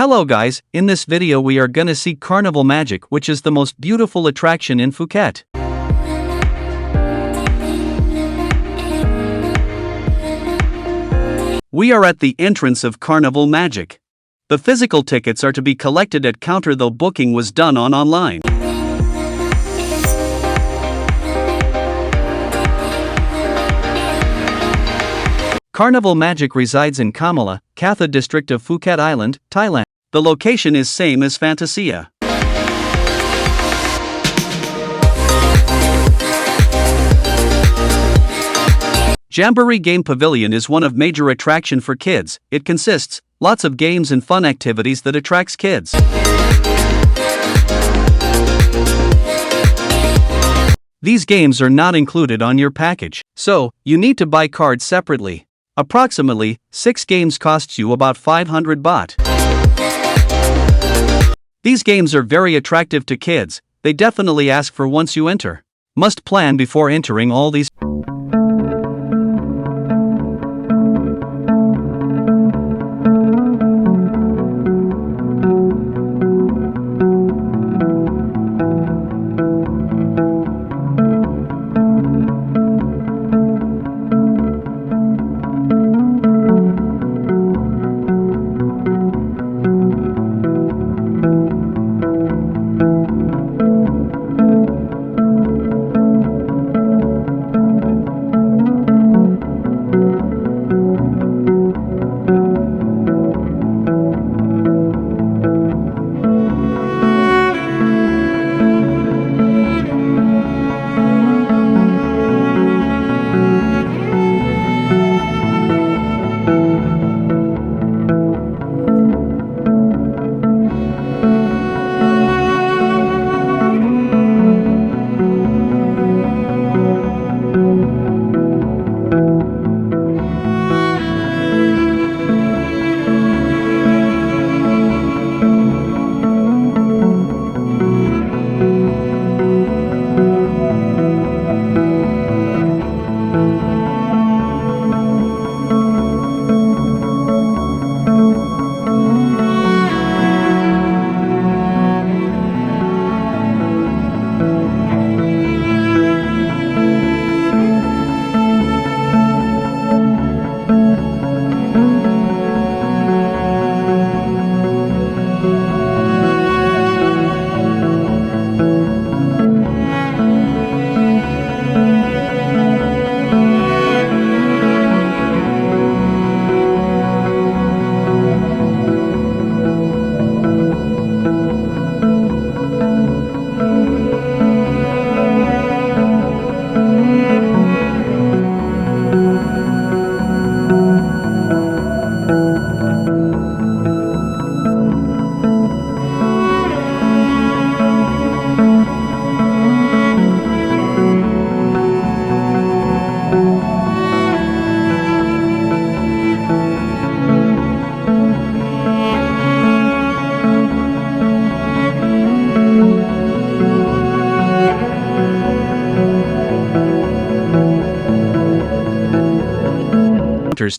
Hello guys, in this video we are gonna see Carnival Magic, which is the most beautiful attraction in Phuket. We are at the entrance of Carnival Magic. The physical tickets are to be collected at counter, though booking was done online. Carnival Magic resides in Kanaulagam district of Phuket Island, Thailand. The location is same as Fantasia. Jamboree Game Pavilion is one of major attraction for kids. It consists lots of games and fun activities that attracts kids. These games are not included on your package, so you need to buy cards separately. Approximately 6 games costs you about 500 baht. These games are very attractive to kids. They definitely ask for once you enter. Must plan before entering all these.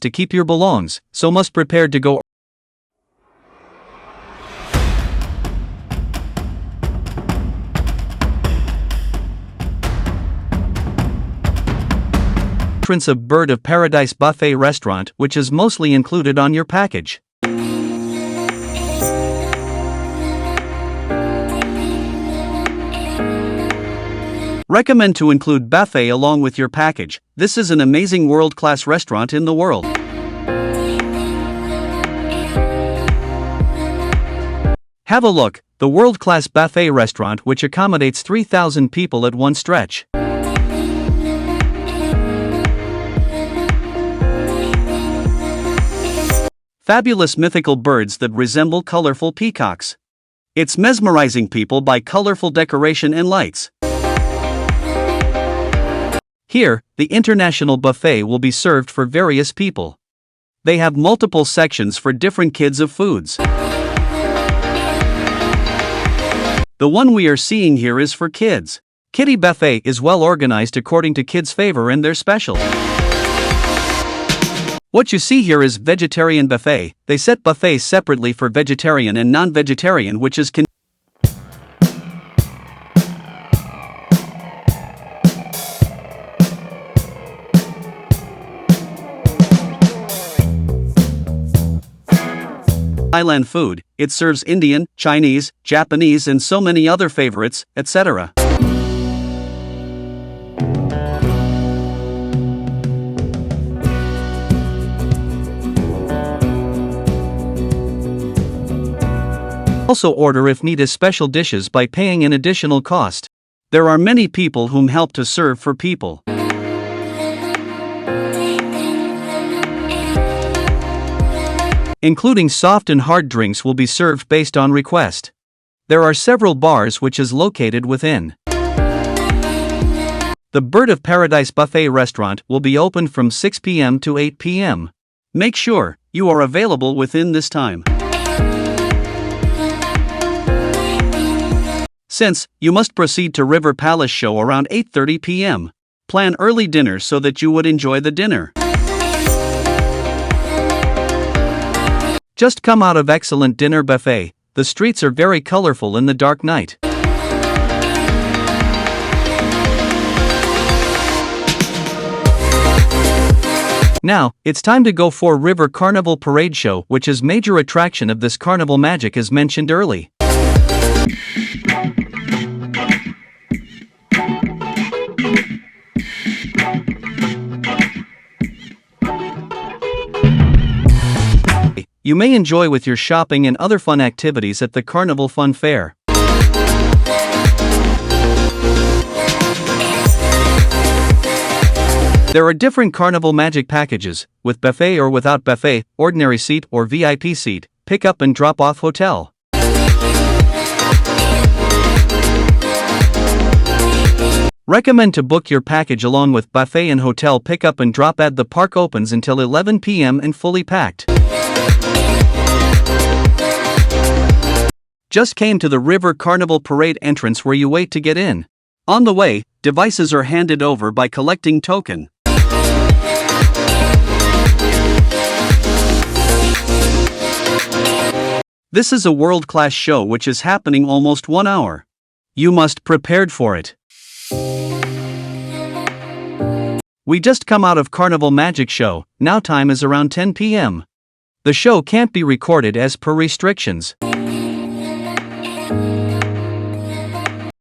To keep your belongings, so must prepare to go. Entrance of Bird of Paradise Buffet Restaurant, which is mostly included on your package. Recommend to include buffet along with your package. This is an amazing world-class restaurant in the world. Have a look, the world-class buffet restaurant which accommodates 3,000 people at one stretch. Fabulous mythical birds that resemble colorful peacocks. It's mesmerizing people by colorful decoration and lights. Here, the international buffet will be served for various people. They have multiple sections for different kinds of foods. The one we are seeing here is for kids. Kiddie buffet is well organized according to kids' favor and their special. What you see here is vegetarian buffet. They set buffets separately for vegetarian and non-vegetarian, which is Thailand food. It serves Indian, Chinese, Japanese and so many other favorites, etc. Also order if need is special dishes by paying an additional cost. There are many people whom help to serve for people. Including soft and hard drinks will be served based on request. There are several bars which is located within. The Bird of Paradise Buffet restaurant will be open from 6 p.m. to 8 p.m. Make sure you are available within this time. Since you must proceed to River Palace show around 8:30 p.m. Plan early dinner so that you would enjoy the dinner. Just come out of excellent dinner buffet. The streets are very colorful in the dark night. Now, it's time to go for River Carnival Parade Show, which is major attraction of this Carnival Magic as mentioned early. You may enjoy with your shopping and other fun activities at the Carnival Fun Fair. There are different Carnival Magic packages, with buffet or without buffet, ordinary seat or VIP seat, pick up and drop off hotel. Recommend to book your package along with buffet and hotel pickup and drop at the park opens until 11 p.m. and fully packed. Just came to the River Carnival Parade entrance where you wait to get in. On the way, devices are handed over by collecting token. This is a world-class show which is happening almost 1 hour. You must prepared for it. We just come out of Carnival Magic Show, now time is around 10 p.m. The show can't be recorded as per restrictions.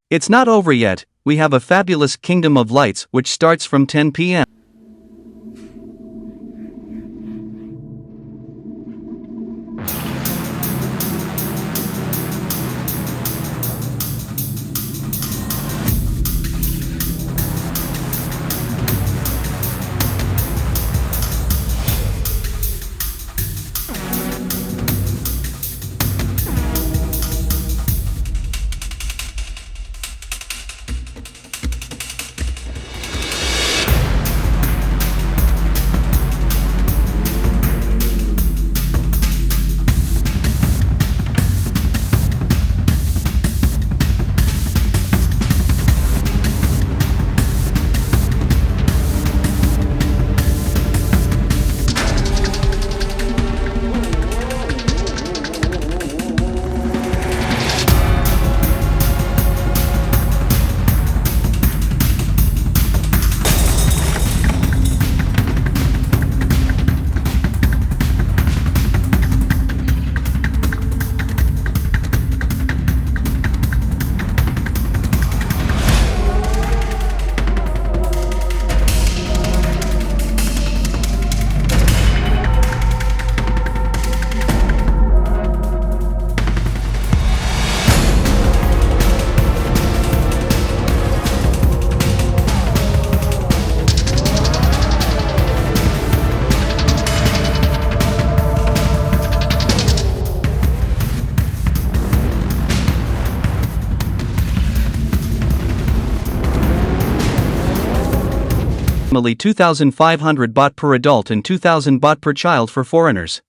It's not over yet, we have a fabulous Kingdom of Lights which starts from 10 p.m. Approximately 2,500 baht per adult and 2,000 baht per child for foreigners.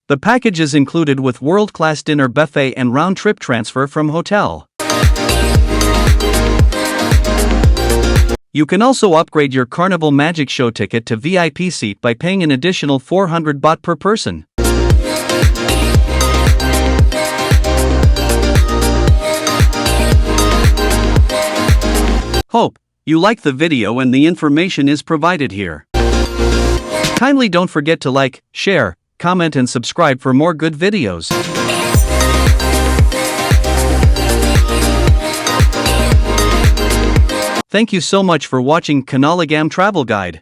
The package is included with world-class dinner buffet and round-trip transfer from hotel. You can also upgrade your Carnival Magic Show ticket to VIP seat by paying an additional 400 baht per person. Hope you like the video and the information is provided here. Kindly don't forget to like, share, comment and subscribe for more good videos. Thank you so much for watching Kanaulagam Travel Guide.